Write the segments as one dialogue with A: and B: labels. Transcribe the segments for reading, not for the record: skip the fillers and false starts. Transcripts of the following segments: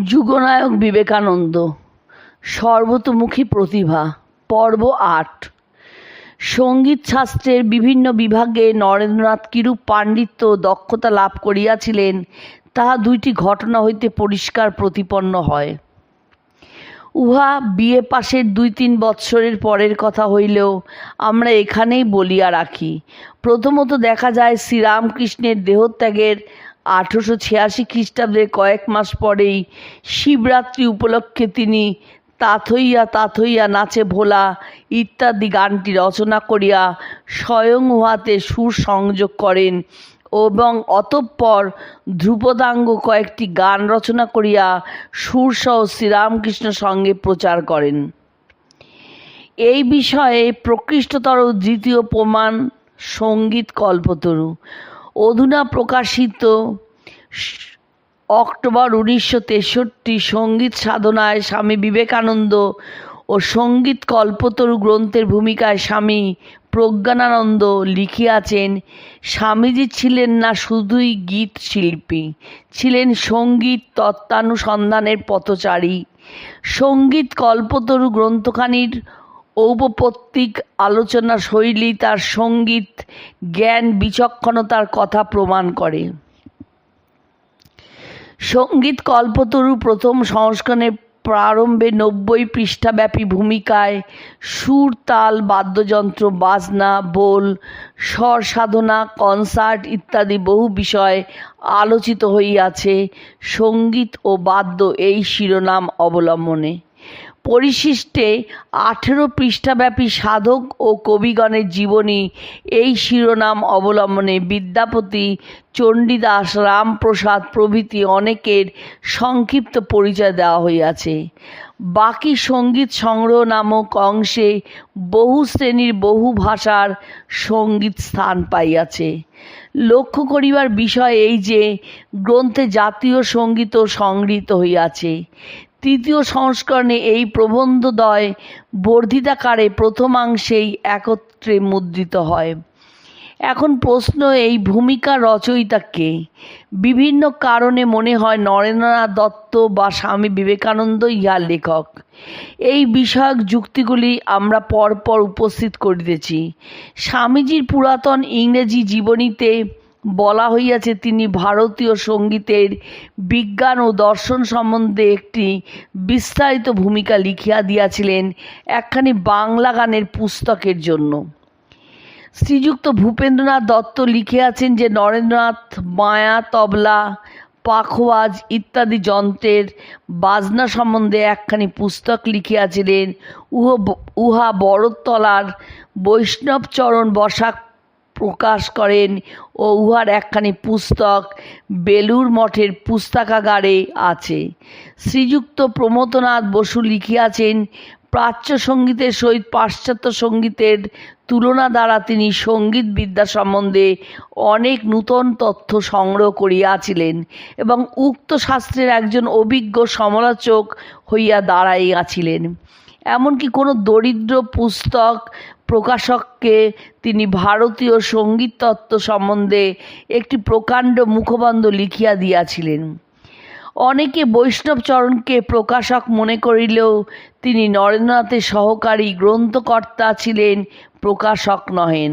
A: যুগনায়ক বিবেকানন্দ, সর্বতোমুখী প্রতিভা। পর্ব ৮। সঙ্গীত শাস্ত্রের বিভিন্ন বিভাগে নরেন্দ্রনাথ কিরূপ পাণ্ডিত্য ও দক্ষতা লাভ করিয়াছিলেন, তাহা দুইটি ঘটনা হইতে পরিষ্কার প্রতিপন্ন হয়। উহা বিএ পাশের ২-৩ বৎসরের পরের কথা হইলেও আমরা এখানেই বলিয়া রাখি। প্রথমত দেখা যায়, শ্রীরামকৃষ্ণের দেহত্যাগের 1886 খ্রিস্টাব্দের কয়েক মাস পরেই শিবরাত্রি উপলক্ষে তিনি তাথইয়া তাথইয়া নাচে ভোলা ইত্যাদি গানটি রচনা করিয়া স্বয়ং উহাতে সুর সংযোগ করেন এবং অতঃপর ধ্রুপদাঙ্গ কয়েকটি গান রচনা করিয়া সুরসহ শ্রীরামকৃষ্ণ সঙ্গে প্রচার করেন। এই বিষয়ে প্রকৃষ্টতর দ্বিতীয় প্রমাণ সঙ্গীত কল্পতরু। অধুনা প্রকাশিত অক্টোবর 1963 সঙ্গীত সাধনায় স্বামী বিবেকানন্দ ও সঙ্গীত কল্পতরু গ্রন্থের ভূমিকায় স্বামী প্রজ্ঞানানন্দ লিখিয়াছেন, স্বামীজি ছিলেন না শুধুই গীত শিল্পী, ছিলেন সঙ্গীত তত্ত্বানুসন্ধানের পথচারী। সঙ্গীত কল্পতরু গ্রন্থখানির ঔপপত্তিক আলোচনা শৈলী তার সঙ্গীত জ্ঞান বিচক্ষণতার কথা প্রমাণ করে। সঙ্গীত কল্পতরু প্রথম সংস্করণের প্রারম্ভে 90 পৃষ্ঠাব্যাপী ভূমিকায় সুর, তাল, বাদ্যযন্ত্র, বাজনা, বোল, স্বর সাধনা, কনসার্ট ইত্যাদি বহু বিষয় আলোচিত হইয়াছে সঙ্গীত ও বাদ্য এই শিরোনাম অবলম্বনে। পরিশিষ্টে 18 পৃষ্ঠাব্যাপী সাধক ও কবিগণের জীবনী এই শিরোনাম অবলম্বনে বিদ্যাপতি, চণ্ডীদাস, রামপ্রসাদ প্রভৃতি অনেকের সংক্ষিপ্ত পরিচয় দেওয়া হইয়াছে। বাকি সঙ্গীত সংগ্রহ নামক অংশে বহু শ্রেণীর বহু ভাষার সঙ্গীত স্থান পাইয়াছে। লক্ষ্য করিবার বিষয় এই যে, গ্রন্থে জাতীয় সঙ্গীতও সংগৃহীত হইয়াছে। তৃতীয় সংস্করণে এই প্রবন্ধদ্বয় বর্ধিতাকারে প্রথমাংশেই একত্রে মুদ্রিত হয়। এখন প্রশ্ন, এই ভূমিকার রচয়িতা কে? বিভিন্ন কারণে মনে হয় নরেন্দ্রনাথ দত্ত বা স্বামী বিবেকানন্দ ইহার লেখক। এই বিষয়ক যুক্তিগুলি আমরা পরপর উপস্থিত করিতেছি। স্বামীজির পুরাতন ইংরেজি জীবনীতে বলা হইয়াছে, তিনি ভারতীয় সঙ্গীতের বিজ্ঞান ও দর্শন সম্বন্ধে একটি বিস্তারিত ভূমিকা লিখিয়া দিয়াছিলেন একখানি বাংলা গানের পুস্তকের জন্য। শ্রীযুক্ত ভূপেন্দ্রনাথ দত্ত লিখিয়াছেন যে নরেন্দ্রনাথ মায়া, তবলা, পাখোয়াজ ইত্যাদি যন্ত্রের বাজনা সম্বন্ধে একখানি পুস্তক লিখিয়াছিলেন। উহা বড়তলার বৈষ্ণবচরণ বসাক প্রকাশ করেন ও উহার একখানি পুস্তক বেলুর মঠের পুস্তকাগারে আছে। শ্রীযুক্ত প্রমথনাথ বসু লিখিয়াছেন, প্রাচ্য সঙ্গীতের সহিত পাশ্চাত্য সঙ্গীতের তুলনা দ্বারা তিনি সঙ্গীত বিদ্যা সম্বন্ধে অনেক নূতন তথ্য সংগ্রহ করিয়াছিলেন এবং উক্ত শাস্ত্রের একজন অভিজ্ঞ সমালোচক হইয়া দাঁড়াইয়াছিলেন। এমনকি কোনো দরিদ্র পুস্তক প্রকাশককে তিনি ভারতীয় সঙ্গীত তত্ত্ব সম্বন্ধে একটি প্রকাণ্ড মুখবন্ধ লিখিয়া দিয়াছিলেন। অনেকে বৈষ্ণবচরণকে প্রকাশক মনে করিলেও তিনি নরেন্দ্রনাথের সহকারী গ্রন্থকর্তা ছিলেন, প্রকাশক নহেন।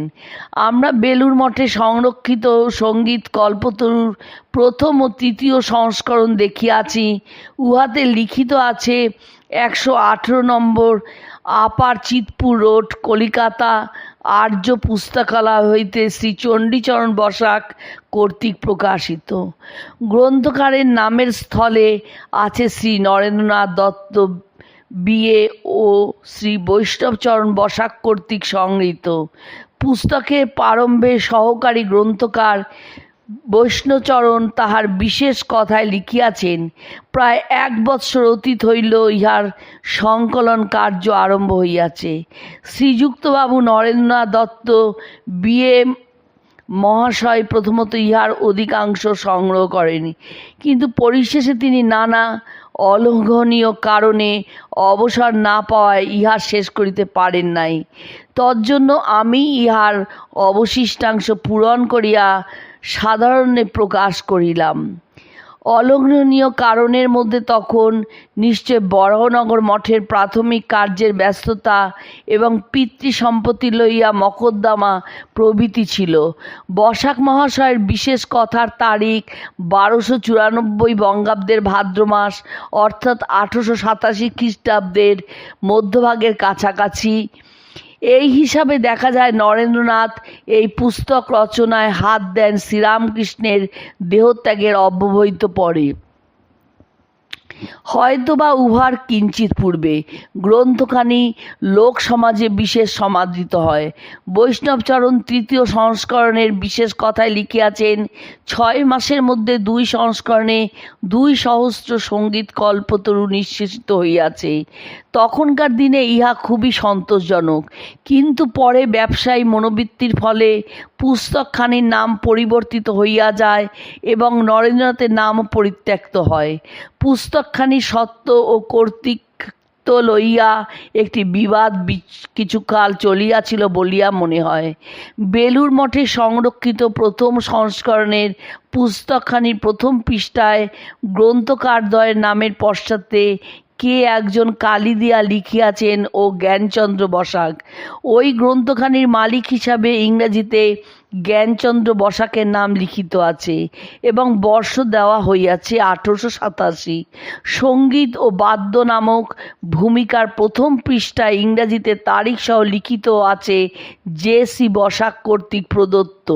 A: আমরা বেলুর মঠে সংরক্ষিত সঙ্গীত কল্পতরুর প্রথম ও তৃতীয় সংস্করণ দেখিয়াছি। উহাতে লিখিত আছে 118 নম্বর আপার চিতপুর রোড, কলিকাতা, আর্য পুস্তকালয় হইতে শ্রী চণ্ডীচরণ বসাক কর্তৃক প্রকাশিত। গ্রন্থকারের নামের স্থলে আছে শ্রী নরেন্দ্রনাথ দত্ত বিএ ও শ্রী বৈষ্ণবচরণ বসাক কর্তৃক সংগৃহীত। পুস্তকের প্রারম্ভে সহকারী গ্রন্থকার বৈষ্ণবচরণ তাহার বিশেষ কথায় লিখিয়াছেন, প্রায় 1 বৎসর অতীত হইল ইহার সংকলন কার্য আরম্ভ হইয়াছে। শ্রীযুক্তবাবু নরেন্দ্রনাথ দত্ত বিএ মহাশয় প্রথমত ইহার অধিকাংশ সংগ্রহ করেন, কিন্তু পরিশেষে তিনি নানা অলঙ্ঘনীয় কারণে অবসর না পাওয়ায় ইহা শেষ করিতে পারেন নাই। তজ্জন্য আমি ইহার অবশিষ্টাংশ পূরণ করিয়া সাধারণে প্রকাশ করিলাম। অলঙ্ঘনীয় কারণের মধ্যে তখন নিশ্চয় বরাহনগর মঠের প্রাথমিক কার্যের ব্যস্ততা এবং পিতৃসম্পত্তি লইয়া মকদ্দমা প্রভৃতি ছিল। বসাক মহাশয়ের বিশেষ কথার তারিখ 1294 বঙ্গাব্দের ভাদ্র মাস, অর্থাৎ 1887 খ্রিস্টাব্দের মধ্যভাগের কাছাকাছি। এই হিসাবে দেখা যায় নরেন্দ্রনাথ এই পুস্তক রচনায় হাত দেন শ্রীরামকৃষ্ণের দেহত্যাগের অব্যবহিত পরে, হয়তোবা উহার কিঞ্চিত পূর্বে। গ্রন্থখানি লোক সমাজে বিশেষ সমাদৃত হয়। বৈষ্ণবচরণ তৃতীয় সংস্করণের বিশেষ কথায় লিখিয়াছেন, 6 মাসের মধ্যে 2 সংস্করণে 2 সহস্র সঙ্গীত কল্পতরু নিঃশেষিত হইয়াছে। তখনকার দিনে ইহা খুবই সন্তোষজনক, কিন্তু পরে ব্যবসায়ী মনোবৃত্তির ফলে পুস্তকখানির নাম পরিবর্তিত হইয়া যায় এবং নরেন্দ্রনাথের নামও পরিত্যক্ত হয়। পুস্তকখানি সত্য ও কর্তৃত্ব লইয়া একটি বিবাদ কিছুকাল চলিয়াছিল বলিয়া মনে হয়। বেলুর মঠে সংরক্ষিত প্রথম সংস্করণের পুস্তকখানির প্রথম পৃষ্ঠায় গ্রন্থকারদ্বয়ের নামের পশ্চাতে কে একজন কালি দিয়া লিখিয়াছেন ও জ্ঞানচন্দ্র বসাক। ওই গ্রন্থখানির মালিক হিসাবে ইংরেজিতে জ্ঞানচন্দ্র বসাকের নাম লিখিত আছে এবং বর্ষ দেওয়া হইয়াছে 1887। সঙ্গীত ও বাদ্য নামক ভূমিকার প্রথম পৃষ্ঠায় ইংরেজিতে তারিখ সহ লিখিত আছে J.C. বসাক কর্তৃক প্রদত্ত।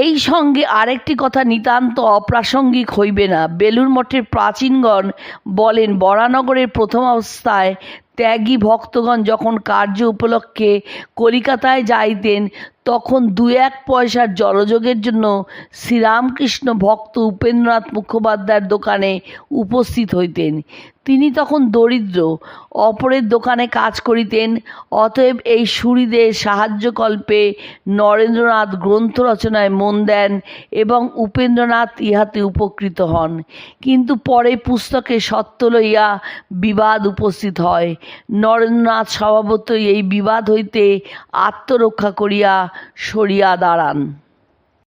A: এই সঙ্গে আরেকটি কথা নিতান্ত অপ্রাসঙ্গিক হইবে না। বেলুর মঠের প্রাচীনগণ বলেন, বরানগরের প্রথম অবস্থায় ত্যাগী ভক্তগণ যখন কার্য উপলক্ষে কলিকাতায় যাইতেন, তখন 2-1 পয়সার জলযোগের জন্য শ্রীরামকৃষ্ণ ভক্ত উপেন্দ্রনাথ মুখোপাধ্যায়ের দোকানে উপস্থিত হইতেন। তিনি তখন দরিদ্র, অপরের দোকানে কাজ করিতেন। অতএব এই সুহৃদের সাহায্যকল্পে নরেন্দ্রনাথ গ্রন্থ রচনায় মন দেন এবং উপেন্দ্রনাথ ইহাতে উপকৃত হন। কিন্তু পরে পুস্তকে সত্য লইয়া বিবাদ উপস্থিত হয়। নরেন্দ্রনাথ স্বভাবতই এই বিবাদ হইতে আত্মরক্ষা করিয়া সরিয়া দাঁড়ান।